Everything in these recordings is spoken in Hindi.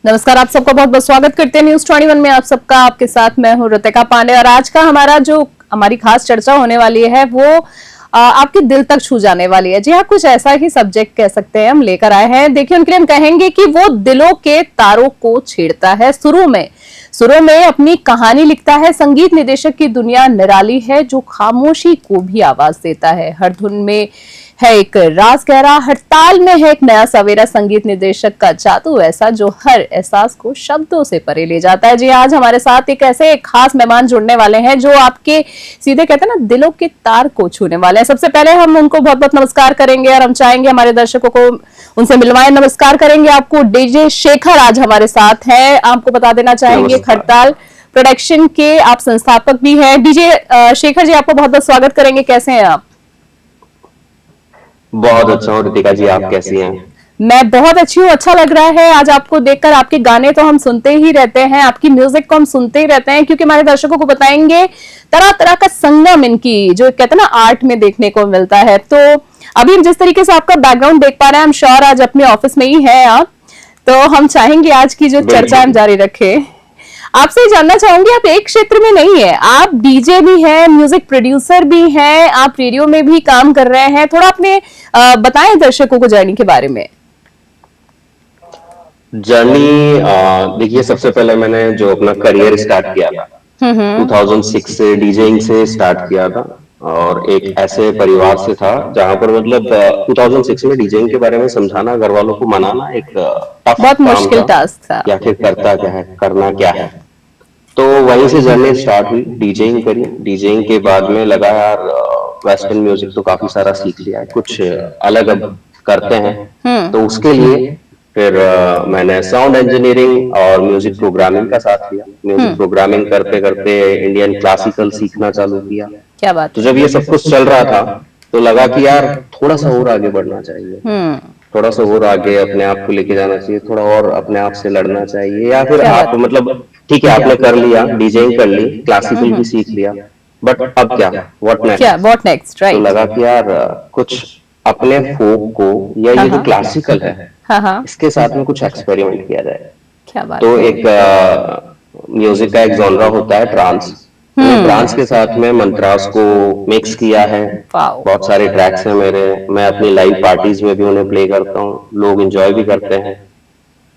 नमस्कार, आप सबका बहुत बहुत स्वागत करते हैं न्यूज 21 में। आप सबका, आपके साथ मैं हूं ऋतिका पांडे और आज का हमारी खास चर्चा होने वाली है वो आपके दिल तक छू जाने वाली है। जी हाँ, कुछ ऐसा ही सब्जेक्ट कह सकते हैं हम लेकर आए हैं। देखिए, उनके लिए हम कहेंगे कि वो दिलों के तारों को छेड़ता है। सुरों में अपनी कहानी लिखता है। संगीत निर्देशक की दुनिया निराली है जो खामोशी को भी आवाज देता है। हर धुन में है एक राज गहरा, हर ताल में है एक नया सवेरा। संगीत निर्देशक का जादू ऐसा जो हर एहसास को शब्दों से परे ले जाता है। जी, आज हमारे साथ एक ऐसे खास मेहमान जुड़ने वाले हैं जो आपके सीधे कहते हैं ना, दिलों के तार को छूने वाले हैं। सबसे पहले हम उनको बहुत बहुत नमस्कार करेंगे और हम चाहेंगे हमारे दर्शकों को उनसे मिलवाएं। नमस्कार करेंगे आपको। डीजे शेखर आज हमारे साथ है। आपको बता देना चाहेंगे खड़ताल प्रोडक्शन के आप संस्थापक भी हैं। डीजे शेखर जी, आपको बहुत बहुत स्वागत करेंगे। कैसे हैं आप? बहुत अच्छा हूँ ऋतिका जी, आप कैसी हैं? मैं बहुत अच्छी हूँ। अच्छा लग रहा है आज आपको देखकर। आपके गाने तो हम सुनते ही रहते हैं, आपकी म्यूजिक को हम सुनते ही रहते हैं, क्योंकि हमारे दर्शकों को बताएंगे तरह तरह का संगम इनकी जो कहते हैं ना आर्ट में देखने को मिलता है। तो अभी जिस तरीके से आपका बैकग्राउंड देख पा रहे हैं, हम श्योर आज अपने ऑफिस में ही है आप, तो हम चाहेंगे आज की जो चर्चा हम जारी रखें। आपसे जानना चाहूंगी, आप एक क्षेत्र में नहीं है, आप डीजे भी हैं, म्यूजिक प्रोड्यूसर भी हैं, आप रेडियो में भी काम कर रहे हैं। थोड़ा अपने बताएं दर्शकों को जर्नी के बारे में। जर्नी देखिए, सबसे पहले मैंने जो अपना करियर स्टार्ट किया था 2006 से डीजेइंग से स्टार्ट किया था और एक ऐसे परिवार से था जहां पर मतलब 2006 में डीजेइंग के बारे में समझाना, घर वालों को मनाना एक टफ बहुत काम मुश्किल टास्क था। कि आखिर करता क्या है, करना क्या है। तो वहीं से जर्नी स्टार्ट हुई, डीजेइंग करी। डीजेइंग के बाद में लगा यार वेस्टर्न म्यूजिक तो काफी सारा सीख लिया है, कुछ अलग अब करते हैं। तो उसके लिए फिर मैंने साउंड इंजीनियरिंग और म्यूजिक प्रोग्रामिंग का साथ लिया। म्यूजिक प्रोग्रामिंग करते करते इंडियन क्लासिकल सीखना चालू किया। क्या बात। तो जब ये सब कुछ चल रहा था तो लगा कि यार थोड़ा सा और आगे बढ़ना चाहिए, थोड़ा सा और आगे अपने आप को लेके जाना चाहिए, थोड़ा और अपने आप से लड़ना चाहिए। या फिर आप मतलब ठीक है, आपने कर लिया, डीजेइंग कर ली, क्लासिकल भी सीख लिया, बट अब क्या, व्हाट नेक्स्ट? राइट। तो लगा कि यार कुछ अपने फोक को या ये जो क्लासिकल है इसके साथ में कुछ एक्सपेरिमेंट किया जाए। क्या बात। तो एक म्यूजिक का एक जॉनरा होता है ट्रांस। ट्रांस के साथ में मंत्रास को मिक्स किया है। बहुत सारे ट्रैक्स हैं मेरे, मैं अपनी लाइव पार्टीज में भी उन्हें प्ले करता हूँ, लोग एंजॉय भी करते हैं।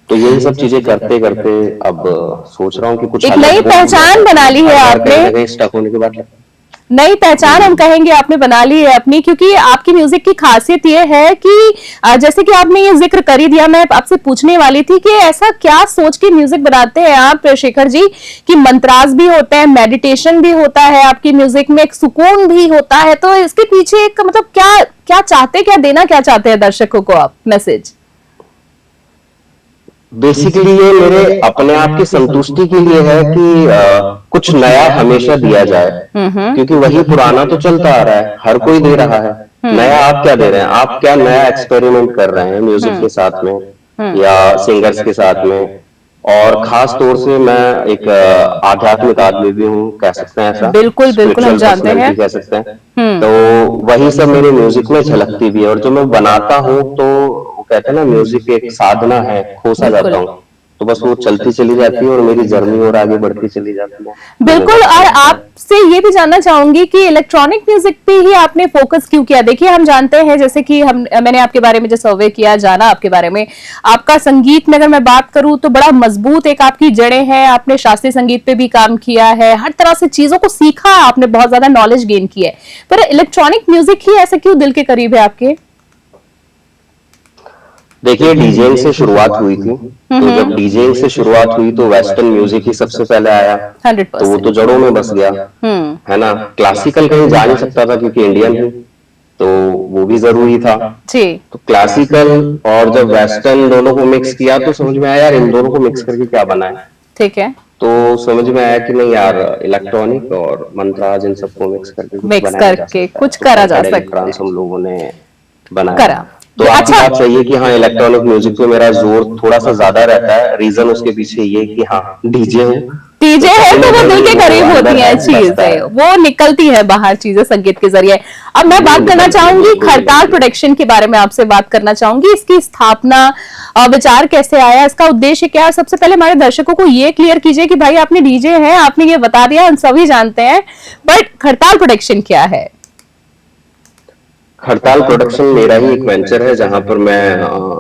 तो यही सब चीजें करते करते अब सोच रहा हूँ कि कुछ एक नई पहचान बना ली है आपने। स्टक होने के बाद नई पहचान हम कहेंगे आपने बना ली है अपनी, क्योंकि आपकी म्यूजिक की खासियत ये है कि जैसे कि आपने ये जिक्र कर ही दिया, मैं आपसे पूछने वाली थी कि ऐसा क्या सोच के म्यूजिक बनाते हैं आप शेखर जी कि मंत्रास भी होते हैं, मेडिटेशन भी होता है आपकी म्यूजिक में, एक सुकून भी होता है। तो इसके पीछे एक मतलब क्या चाहते, क्या देना क्या चाहते हैं दर्शकों को आप मैसेज? बेसिकली ये मेरे अपने आप की संतुष्टि के लिए है कि कुछ नया हमेशा दिया जाए, क्योंकि वही पुराना तो चलता आ रहा है, हर कोई दे रहा है। नया आप क्या दे रहे हैं? आप क्या नया एक्सपेरिमेंट कर रहे हैं म्यूजिक के साथ में या सिंगर्स के साथ में? और खास तौर से मैं एक आध्यात्मिक आदमी भी हूँ, कह सकते हैं ऐसा। बिल्कुल बिल्कुल, हम जानते हैं, कह सकते हैं। तो वही सब मेरे म्यूजिक में झलकती भी है। और जो मैं बनाता हूँ तो कहते हैं ना, म्यूजिक एक साधना है, खोसा जाता हूँ तो बस वो चलती चली जाती है और मेरी जर्नी और आगे बढ़ती चली जाती है। बिल्कुल। और आपसे ये भी जानना चाहूंगी कि इलेक्ट्रॉनिक म्यूजिक पे ही आपने फोकस क्यों किया? देखिए, हम जानते हैं, जैसे कि मैंने आपके बारे में जो सर्वे किया, जाना आपके बारे में, आपका संगीत में अगर मैं बात करूं तो बड़ा मजबूत एक आपकी जड़ें हैं। आपने शास्त्रीय संगीत पे भी काम किया है, हर तरह से चीजों को सीखा, आपने बहुत ज्यादा नॉलेज गेन की है, पर इलेक्ट्रॉनिक म्यूजिक ही ऐसे क्यों दिल के करीब है आपके? देखिए, डीजेइंग से शुरुआत हुई थी, तो जब डीजेइंग से शुरुआत हुई तो वेस्टर्न म्यूजिक ही सबसे पहले आया, 100%। तो वो तो जड़ों में बस गया, है ना। क्लासिकल कहीं जा नहीं सकता था क्योंकि इंडियन है, तो वो भी जरूरी था जी। तो क्लासिकल और जब वेस्टर्न दोनों को मिक्स किया तो समझ में आया यार इन दोनों को मिक्स करके क्या बनाए। ठीक है। तो समझ में आया कि नहीं यार, इलेक्ट्रॉनिक और मंत्राज इन सबको मिक्स करके कुछ करा जा सकता है। हम लोगों ने बनाया। तो आपकी बात सही है कि हाँ, इलेक्ट्रॉनिक म्यूजिक पे मेरा जोर थोड़ा सा ज्यादा रहता है। रीजन उसके पीछे ये कि हाँ, डीजे हूँ डीजे है तो वो दिल के करीब होती है चीजें, वो निकलती है बाहर चीजें संगीत के जरिए। अब मैं बात करना चाहूंगी खड़ताल प्रोडक्शन के बारे में, आपसे बात करना चाहूंगी। इसकी स्थापना, विचार कैसे आया, इसका उद्देश्य क्या है? सबसे पहले हमारे दर्शकों को ये क्लियर कीजिए कि भाई आपने डीजे है, आपने ये बता दिया, हम सभी जानते हैं, बट खड़ताल प्रोडक्शन क्या है? खड़ताल प्रोडक्शन मेरा ही एक वेंचर है जहां पर मैं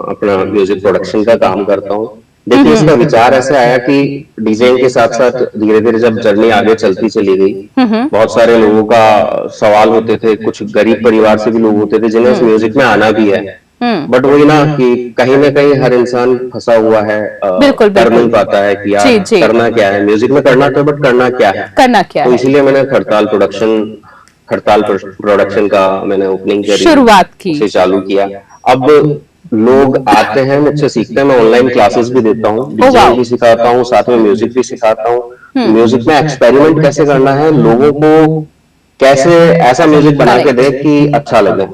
अपना म्यूजिक प्रोडक्शन का काम करता हूँ। देखिए, इसका विचार ऐसे आया कि डीजेइंग के साथ साथ धीरे धीरे जब जर्नी आगे चलती चली गई, बहुत सारे लोगों का सवाल होते थे, कुछ गरीब परिवार से भी लोग होते थे जिन्हें इस म्यूजिक में आना भी है, बट वही ना कि कहीं ना कहीं हर इंसान फंसा हुआ है, कर नहीं पाता है कि यार करना क्या है, म्यूजिक में करना तो, बट करना क्या है, तो इसीलिए मैंने खड़ताल प्रोडक्शन का मैंने ओपनिंग करी, शुरुआत की, उसे चालू किया। अब लोग आते हैं, मुझसे सीखते हैं, मैं ऑनलाइन क्लासेस भी देता हूँ, डीजेइंग भी सिखाता हूँ, साथ में म्यूजिक भी सिखाता हूँ। म्यूजिक में एक्सपेरिमेंट कैसे करना है, लोगों को कैसे ऐसा म्यूजिक बना के दे कि अच्छा लगे।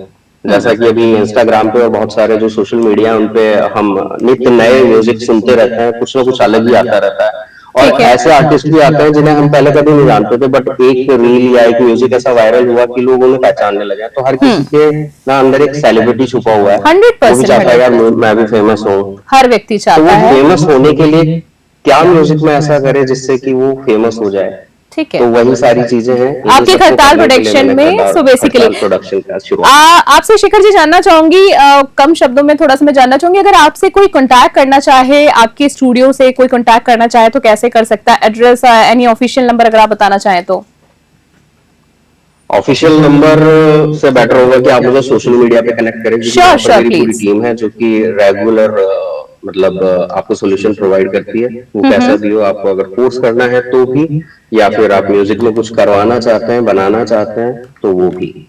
जैसा कि अभी इंस्टाग्राम पे और बहुत सारे जो सोशल मीडिया उन पे हम नित्य नए म्यूजिक सुनते रहते हैं, कुछ ना कुछ अलग ही आता रहता है, और ऐसे आर्टिस्ट भी आते हैं जिन्हें हम पहले कभी नहीं जानते थे, बट एक रील या एक म्यूजिक ऐसा वायरल हुआ कि लोग उन्हें पहचानने लगे। तो हर किसी के ना अंदर एक सेलिब्रिटी छुपा हुआ है, 100% वो भी चाहता है यार मैं भी फेमस हूँ, हर व्यक्ति चाहता है। फेमस होने के लिए क्या म्यूजिक में ऐसा करे जिससे कि वो फेमस हो जाए, ठीक है, तो वही सारी चीजें हैं आपके खड़ताल प्रोडक्शन में। सो बेसिकली प्रोडक्शन का आपसे शेखर जी जानना चाहूंगी, कम शब्दों में थोड़ा सा मैं जानना चाहूंगी, अगर आपसे कोई कांटेक्ट करना चाहे, आपके स्टूडियो से कोई कांटेक्ट करना चाहे तो कैसे कर सकता है? एड्रेस, एनी ऑफिशियल नंबर अगर आप बताना चाहें तो। ऑफिशियल नंबर से बेटर होगा कि आप मुझे सोशल मीडिया पे कनेक्ट करें, क्योंकि मेरी पूरी टीम है जो कि रेगुलर मतलब आपको सोल्यूशन प्रोवाइड करती है। वो कैसा भी हो, आपको अगर कोर्स करना है तो भी, या फिर आप म्यूजिक में कुछ करवाना चाहते हैं, बनाना चाहते हैं, तो वो भी,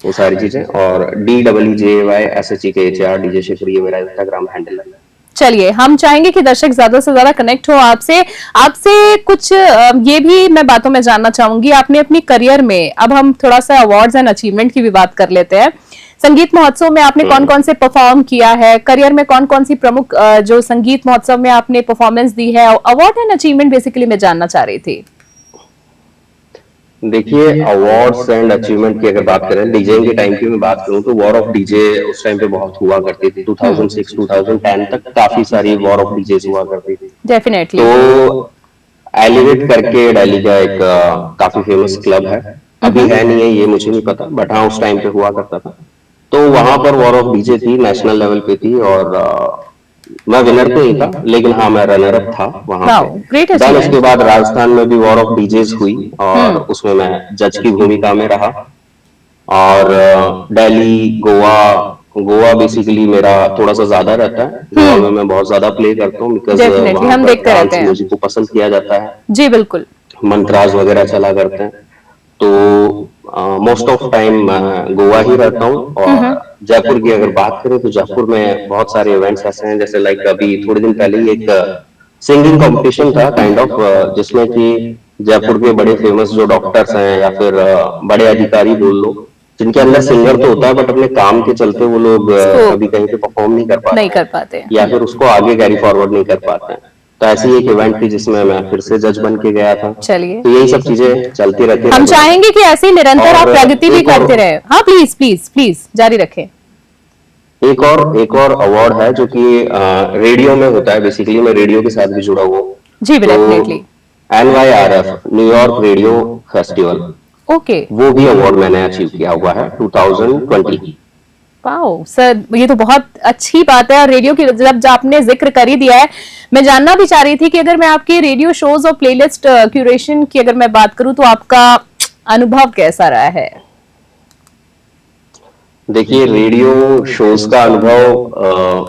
वो सारी चीजें। और DJYSHEKHR डीजे शेखर, ये मेरा इंस्टाग्राम हैंडल है। चलिए, हम चाहेंगे कि दर्शक ज्यादा से ज्यादा कनेक्ट हो आपसे। आपसे कुछ ये भी मैं बातों में जानना चाहूंगी, आपने अपनी करियर में, अब हम थोड़ा सा अवार्ड्स एंड अचीवमेंट की भी बात कर लेते हैं। संगीत महोत्सव में आपने कौन कौन से परफॉर्म किया है, करियर में कौन कौन सी प्रमुख जो संगीत महोत्सव में आपने परफॉर्मेंस दी है, अवार्ड एंड अचीवमेंट बेसिकली मैं जानना चाह रही थी। देखिए, अवार्ड्स एंड अचीवमेंट की अगर बात करें, डीजे के टाइम की मैं बात करूं तो वॉर ऑफ डीजे उस टाइम पे बहुत हुआ करती थी। 2006-2010 तक काफी सारी वॉर ऑफ डीजे हुआ करती थी। डेफिनेटली। तो एलिवेट करके दिल्ली का एक काफी फेमस क्लब है, अभी है नहीं है ये मुझे नहीं पता, बट हाँ उस टाइम पे हुआ करता था। तो वहां पर वॉर ऑफ डीजे थी, नेशनल लेवल पे थी, और मैं विनर तो नहीं था, लेकिन हाँ मैं रनर अप था वहां पे। देन उसके बाद राजस्थान में भी वॉर ऑफ डीजेस हुई, और उसमें मैं जज की भूमिका में रहा। और दिल्ली, गोवा बेसिकली मेरा थोड़ा सा ज्यादा रहता है, गोवा में मैं बहुत ज्यादा प्ले करता हूँ, बिकॉज हम देखते रहते हैं, म्यूजिक को पसंद किया जाता है जी, बिल्कुल, मंत्राज वगैरह चला करते हैं, तो मोस्ट ऑफ टाइम गोवा ही रहता हूँ। और जयपुर की अगर बात करें तो जयपुर में बहुत सारे इवेंट्स ऐसे हैं, जैसे लाइक अभी थोड़े दिन पहले ही एक सिंगिंग कंपटीशन था काइंड ऑफ, जिसमें कि जयपुर के बड़े फेमस जो डॉक्टर्स हैं या फिर बड़े अधिकारी बोल लो, जिनके अंदर सिंगर तो होता है, बट अपने काम के चलते वो लोग कभी कहीं पे परफॉर्म नहीं कर पाते या फिर उसको आगे कैरी फॉरवर्ड नहीं कर पाते हैं। तो ऐसी एक इवेंट थी जिसमें मैं फिर से जज बन के गया था। चलिए, तो यही सब चीजें चलती रहती है। हम चाहेंगे कि ऐसे ही निरंतर आप प्रगति भी करते रहे। हाँ, प्लीज प्लीज प्लीज जारी रखें। एक और अवार्ड है जो कि रेडियो में होता है, बेसिकली मैं रेडियो के साथ भी जुड़ा हुआ हूँ। जी, definitely. NYRF, New York radio festival, okay, वो भी अवार्ड मैंने अचीव किया हुआ है 2020। वाओ सर, ये तो बहुत अच्छी बात है। और रेडियो की जब आपने जिक्र कर ही दिया है, मैं जानना भी चाह रही थी कि अगर मैं आपके रेडियो शोज और प्लेलिस्ट क्यूरेशन की अगर मैं बात करूं तो आपका अनुभव कैसा रहा है? देखिए, रेडियो शोज का अनुभव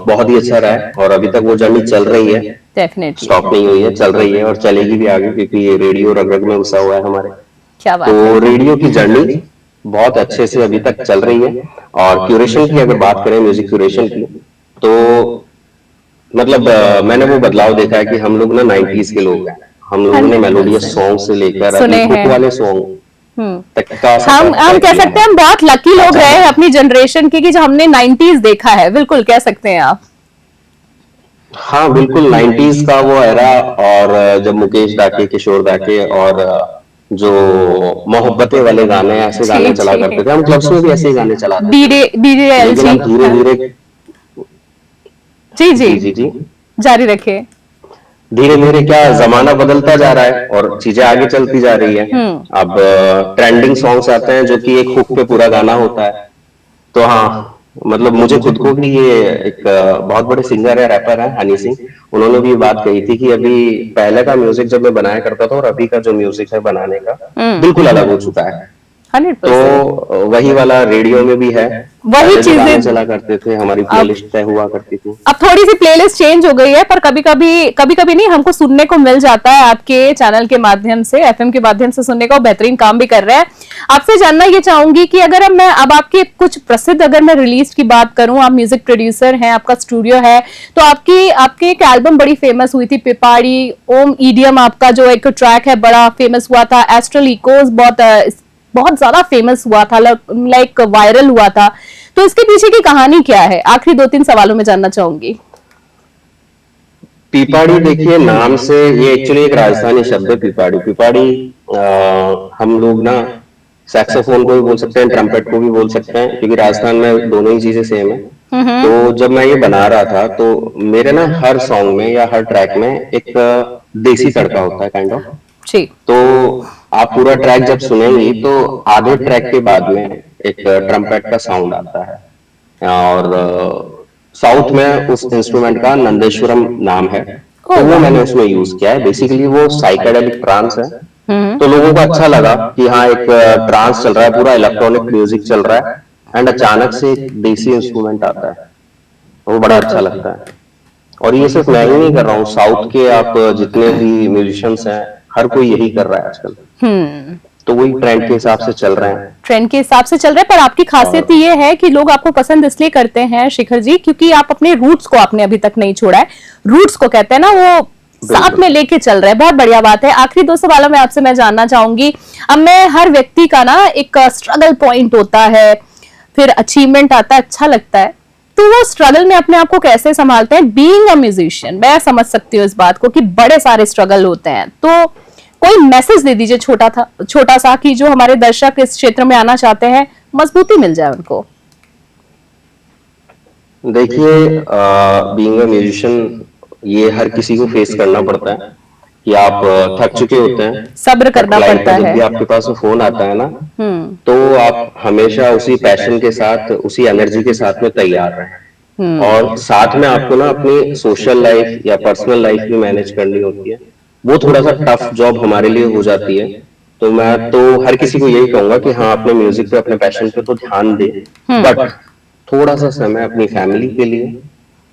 बहुत ही अच्छा रहा है, और अभी तक वो जर्नी चल रही है, डेफिनेटली स्टॉप नहीं हुई है, चल रही है और चलेगी भी आगे, क्योंकि ये रेडियो रग रग में घुसा हुआ है हमारे। क्या बात तो रेडियो की जर्नी बहुत अच्छे से अभी तक चल रही है। और क्यूरेशन की अगर बात करें, म्यूजिक क्यूरेशन की, तो मतलब मैंने वो बदलाव देखा है कि हम लोग ना 90s के लोग हैं, हम लोगों ने मेलोडियस सॉन्ग से लेकर हिप वाले सॉन्ग तक का हम कह सकते हैं हम बहुत लकी लोग रहे हैं अपनी जनरेशन के कि जो हमने 90s देखा है। बिल्कुल कह सकते हैं आप। हाँ बिल्कुल, 90s का वो एरा। और जब मुकेश दाके, किशोर दाके और जो मोहब्बतें वाले गाने, ऐसे जी गाने चला जी। करते थे, हम क्लब्स में भी ऐसे ही गाने चलाते थे। डीडे लेकिन डीडीएलजी। अब धीरे हाँ, धीरे, जी जी, जी जी जी, जारी रखिए। धीरे धीरे क्या जमाना बदलता जा रहा है और चीजें आगे चलती जा रही है। हम्म। अब ट्रेंडिंग सॉन्ग्स आते हैं जो कि एक हुक पे पूरा गाना होता है। तो हाँ, मतलब मुझे खुद को भी ये एक बहुत बड़े सिंगर है, रैपर है, हनी सिंह। उन्होंने भी ये बात कही थी कि अभी पहले का म्यूजिक जब मैं बनाया करता था और अभी का जो म्यूजिक है बनाने का, बिल्कुल अलग हो चुका है। 100%। तो वही वाला रेडियो में भी है। वही पहले जो गाने चीजें चला करते थे, हमारी अब प्लेलिस्ट तय हुआ करती थी। अब थोड़ी सी प्लेलिस्ट चेंज हो गई है, पर कभी कभी नहीं, हमको सुनने को मिल जाता है आपके चैनल के माध्यम से, एफएम के माध्यम से सुनने का। बेहतरीन काम भी कर रहे हैं। आपसे जानना ये चाहूंगी कि अगर अब आपके कुछ प्रसिद्ध, अगर मैं रिलीज की बात करूं, आप म्यूजिक प्रोड्यूसर हैं, आपका स्टूडियो है, तो आपकी एक एल्बम बड़ी फेमस हुई थी, पिपाड़ी ओम ईडीएम, आपका जो एक ट्रैक है बड़ा फेमस हुआ था। एस्ट्रल इकोज बहुत ज्यादा फेमस हुआ था, लाइक वायरल हुआ था। तो इसके पीछे की कहानी क्या है, आखिरी 2-3 सवालों में जानना चाहूंगी। पीपाड़ी, देखिए नाम से, ये एक्चुअली एक राजस्थानी शब्द है पीपाड़ी। पीपाड़ी हम लोग ना सैक्सोफोन को भी बोल सकते हैं, ट्रम्पेट को भी बोल सकते हैं, क्योंकि राजस्थान में दोनों ही चीजें सेम है। तो जब मैं ये बना रहा था तो मेरे ना हर सॉन्ग में या हर ट्रैक में एक देसी तड़का होता है, काइंड ऑफ। जी। तो आप पूरा ट्रैक जब सुनेंगी तो आधे ट्रैक के बाद में एक ट्रम्पेट का साउंड आता है। और साउथ में उस इंस्ट्रूमेंट का नंदेश्वरम नाम है, तो वो मैंने उसमें यूज किया है। बेसिकली वो साइकेडेलिक ट्रांस है। तो लोगों को अच्छा लगा कि हाँ, एक ट्रांस चल रहा है, पूरा इलेक्ट्रॉनिक म्यूजिक चल रहा है, एंड अचानक से एक देसी इंस्ट्रूमेंट आता है, वो बड़ा अच्छा लगता है। और ये सिर्फ मैं ही नहीं कर रहा हूँ, साउथ के आप जितने भी म्यूजिशियंस हैं, हर कोई यही कर रहा है आजकल। तो वही ट्रेंड के हिसाब से चल रहे हैं। ट्रेंड के हिसाब से चल रहा है, पर आपकी खासियत ये है कि लोग आपको पसंद इसलिए करते हैं शिखर जी, क्योंकि आप अपने रूट्स को आपने अभी तक नहीं छोड़ा है। रूट्स को कहते हैं ना, वो साथ में लेके चल रहे हैं। बहुत बढ़िया बात है। आखिरी 2 सवालों में आपसे मैं जानना चाहूंगी, अब मैं हर व्यक्ति का ना एक स्ट्रगल पॉइंट होता है, फिर अचीवमेंट आता है, अच्छा लगता है। तो वो स्ट्रगल में अपने आप को कैसे संभालते हैं? बीइंग अ म्यूजिशियन, मैं समझ सकती हूँ इस बात को कि बड़े सारे स्ट्रगल होते हैं। तो कोई मैसेज दे दीजिए छोटा सा, कि जो हमारे दर्शक इस क्षेत्र में आना चाहते हैं, मजबूती मिल जाए उनको। देखिए, बीइंग अ म्यूजिशियन, ये हर किसी को फेस करना पड़ता है कि आप थक चुके होते हैं। सब्र बट करना लाइफ पड़ता में जब है। भी आपके पास वो फोन आता है ना, तो आप हमेशा उसी पैशन के साथ, उसी एनर्जी के साथ में तैयार रहें। और साथ में आपको ना अपनी सोशल लाइफ या पर्सनल लाइफ भी मैनेज करनी होती है। वो थोड़ा सा टफ जॉब हमारे लिए हो जाती है। तो मैं तो हर किसी को यही कहूंगा कि हाँ, अपने म्यूजिक पे, अपने पैशन पे तो ध्यान दे, बट थोड़ा सा समय अपनी फैमिली के लिए,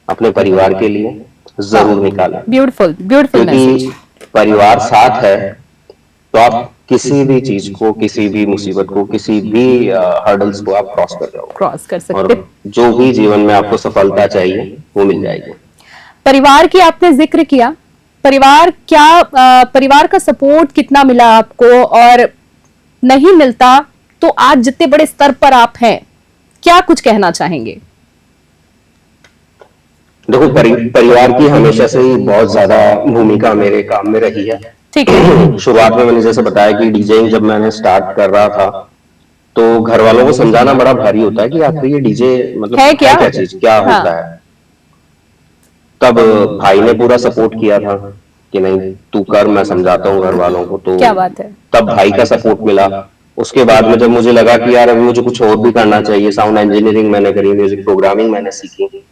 अपने परिवार के लिए जरूर निकालें। Beautiful beautiful message. क्योंकि परिवार साथ है तो आप किसी भी चीज को, किसी भी मुसीबत को, किसी भी हर्डल्स को आप क्रॉस कर जाओगे, क्रॉस कर और सकते। जो भी जीवन में आपको सफलता चाहिए वो मिल जाएगी। परिवार की आपने जिक्र किया, परिवार का सपोर्ट कितना मिला आपको, और नहीं मिलता तो आज जितने बड़े स्तर पर आप हैं, क्या कुछ कहना चाहेंगे? देखो, परिवार की हमेशा से ही बहुत ज्यादा भूमिका मेरे काम में रही है। ठीक है। शुरुआत में मैंने जैसे बताया कि डीजेइंग जब मैंने स्टार्ट कर रहा था, तो घर वालों को समझाना बड़ा भारी होता है कि आखिर ये डीजे मतलब है है क्या? क्या चीज, क्या हाँ। होता है। तब भाई ने पूरा सपोर्ट किया था कि नहीं तू कर, मैं समझाता हूँ घर वालों को। तो क्या बात है। तब भाई का सपोर्ट मिला। उसके बाद में जब मुझे लगा कि यार अभी मुझे कुछ और भी करना चाहिए, साउंड इंजीनियरिंग मैंने करी, म्यूजिक प्रोग्रामिंग मैंने सीखी,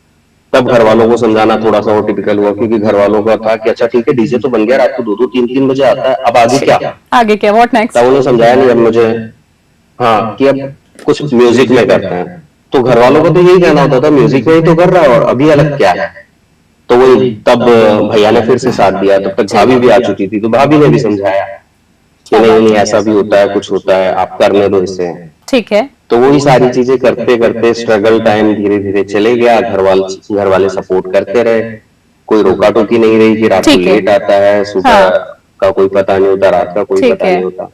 तब घर वालों को समझाना थोड़ा सा और टिपिकल हुआ, क्योंकि घर वालों का था कि अच्छा ठीक है, डीजे तो बन गया, रात को 2-2 3-3 बजे आता है, अब आगे क्या। आगे क्या, व्हाट नेक्स्ट? तब उन्हें समझाया नहीं, अब मुझे, हाँ, कि अब कुछ म्यूजिक में करते हैं। तो घर वालों को तो यही कहना होता था म्यूजिक में ही तो कर रहा है, और अभी अलग क्या है। तो वही तब भैया ने फिर से साथ दिया। तब तक भाभी भी आ चुकी थी, तो भाभी ने भी समझाया कि नहीं नहीं, ऐसा भी होता है, कुछ होता है, आप करने दो इसे। ठीक है। तो वही सारी चीजें करते करते स्ट्रगल टाइम धीरे धीरे चले गया। घर वाले सपोर्ट करते रहे, कोई रोका टोकी नहीं रही कि रात को ठीक है। लेट आता है, सुबह हाँ। का कोई पता नहीं होता, रात का कोई ठीक पता है। नहीं होता,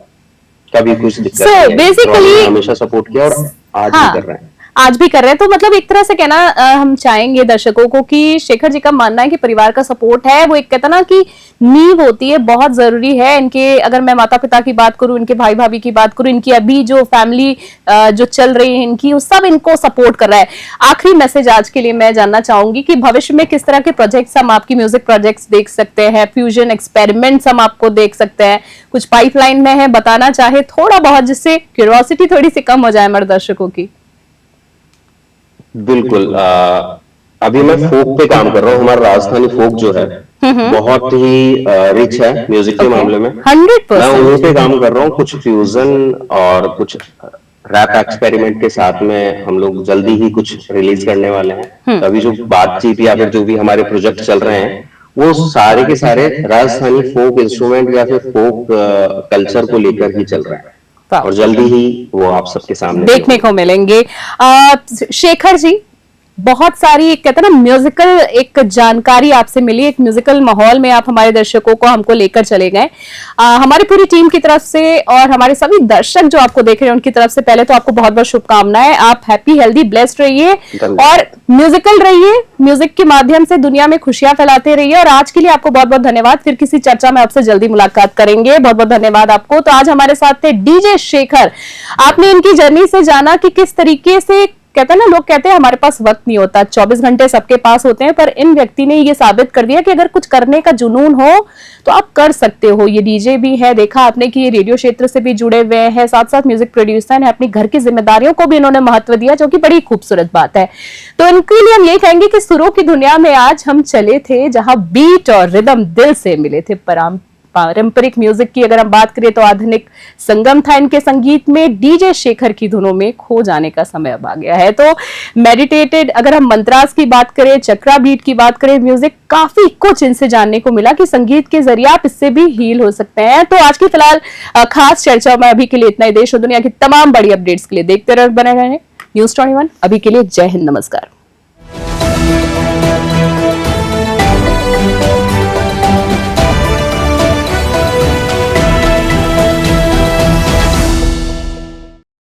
कभी कुछ दिक्कत So, नहीं है। basically- घर वालों ने हमेशा सपोर्ट किया और आज भी हाँ, कर रहे हैं। आज भी कर रहे हैं। तो मतलब एक तरह से कहना हम चाहेंगे दर्शकों को कि शेखर जी का मानना है कि परिवार का सपोर्ट है वो एक कहता ना कि नींव होती है, बहुत जरूरी है। इनके अगर मैं माता पिता की बात करूं, इनके भाई भाभी की बात करूं, इनकी अभी जो फैमिली जो चल रही है इनकी, वो सब इनको सपोर्ट कर रहा है। आखिरी मैसेज आज के लिए मैं जानना चाहूंगी कि भविष्य में किस तरह के प्रोजेक्ट्स हम आपकी म्यूजिक प्रोजेक्ट्स देख सकते हैं, फ्यूजन एक्सपेरिमेंट्स हम आपको देख सकते हैं, कुछ पाइपलाइन में है, बताना चाहे थोड़ा बहुत, जिससे क्यूरियोसिटी थोड़ी सी कम हो जाए हमारे दर्शकों की। बिल्कुल। अभी मैं फोक पे काम कर रहा हूँ। हमारा राजस्थानी फोक जो है बहुत ही रिच है म्यूजिक के मामले में। 100%। मैं उन्हीं पे काम कर रहा हूँ। कुछ फ्यूजन और कुछ रैप एक्सपेरिमेंट के साथ में हम लोग जल्दी ही कुछ रिलीज करने वाले हैं। तो अभी जो बातचीत या फिर जो भी हमारे प्रोजेक्ट चल रहे हैं वो सारे के सारे राजस्थानी फोक इंस्ट्रूमेंट या फिर फोक कल्चर को लेकर ही चल रहा है, और जल्दी ही वो आप सबके सामने देखने को मिलेंगे। शेखर जी, बहुत सारी कहते हैं ना म्यूजिकल एक जानकारी आपसे मिली, एक म्यूजिकल माहौल में आप हमारे दर्शकों को हमको लेकर चले गए। हमारी पूरी टीम की तरफ से और हमारे सभी दर्शक जो आपको देख रहे हैं उनकी तरफ से पहले तो आपको बहुत बहुत शुभकामनाएं। आप हैप्पी, हेल्दी, ब्लेस्ड रहिए और म्यूजिकल रहिए, म्यूजिक के माध्यम से दुनिया में खुशियां फैलाते रहिए। और आज के लिए आपको बहुत बहुत धन्यवाद। फिर किसी चर्चा में आपसे जल्दी मुलाकात करेंगे। बहुत बहुत धन्यवाद आपको। तो आज हमारे साथ थे डीजे शेखर। आपने इनकी जर्नी से जाना कि किस तरीके से कहते हैं ना, लोग कहते हैं हमारे पास वक्त नहीं होता, 24 घंटे सबके पास होते हैं, पर इन व्यक्ति ने ये साबित कर दिया कि अगर कुछ करने का जुनून हो तो आप कर सकते हो। ये डीजे भी है, देखा आपने कि ये रेडियो क्षेत्र से भी जुड़े हुए हैं, साथ साथ म्यूजिक प्रोड्यूसर है, अपनी घर की जिम्मेदारियों को भी इन्होंने महत्व दिया, जो कि बड़ी खूबसूरत बात है। तो इनके लिए हम ये कहेंगे कि सुरों की दुनिया में आज हम चले थे जहां बीट और रिदम दिल से मिले थे। पारंपरिक म्यूजिक की अगर हम बात करें तो आधुनिक संगम था इनके संगीत में। डीजे शेखर की धुनों में खो जाने का समय अब आ गया है। तो मेडिटेटेड, अगर हम मंत्रास की बात करें, चक्रा बीट की बात करें, म्यूजिक काफी कुछ इनसे जानने को मिला कि संगीत के जरिए आप इससे भी हील हो सकते हैं। तो आज की फिलहाल खास चर्चा में अभी के लिए इतना ही। देश और दुनिया की तमाम बड़ी अपडेट्स के लिए देखते रहे, बने रहे न्यूज़ 21। अभी के लिए जय हिंद, नमस्कार।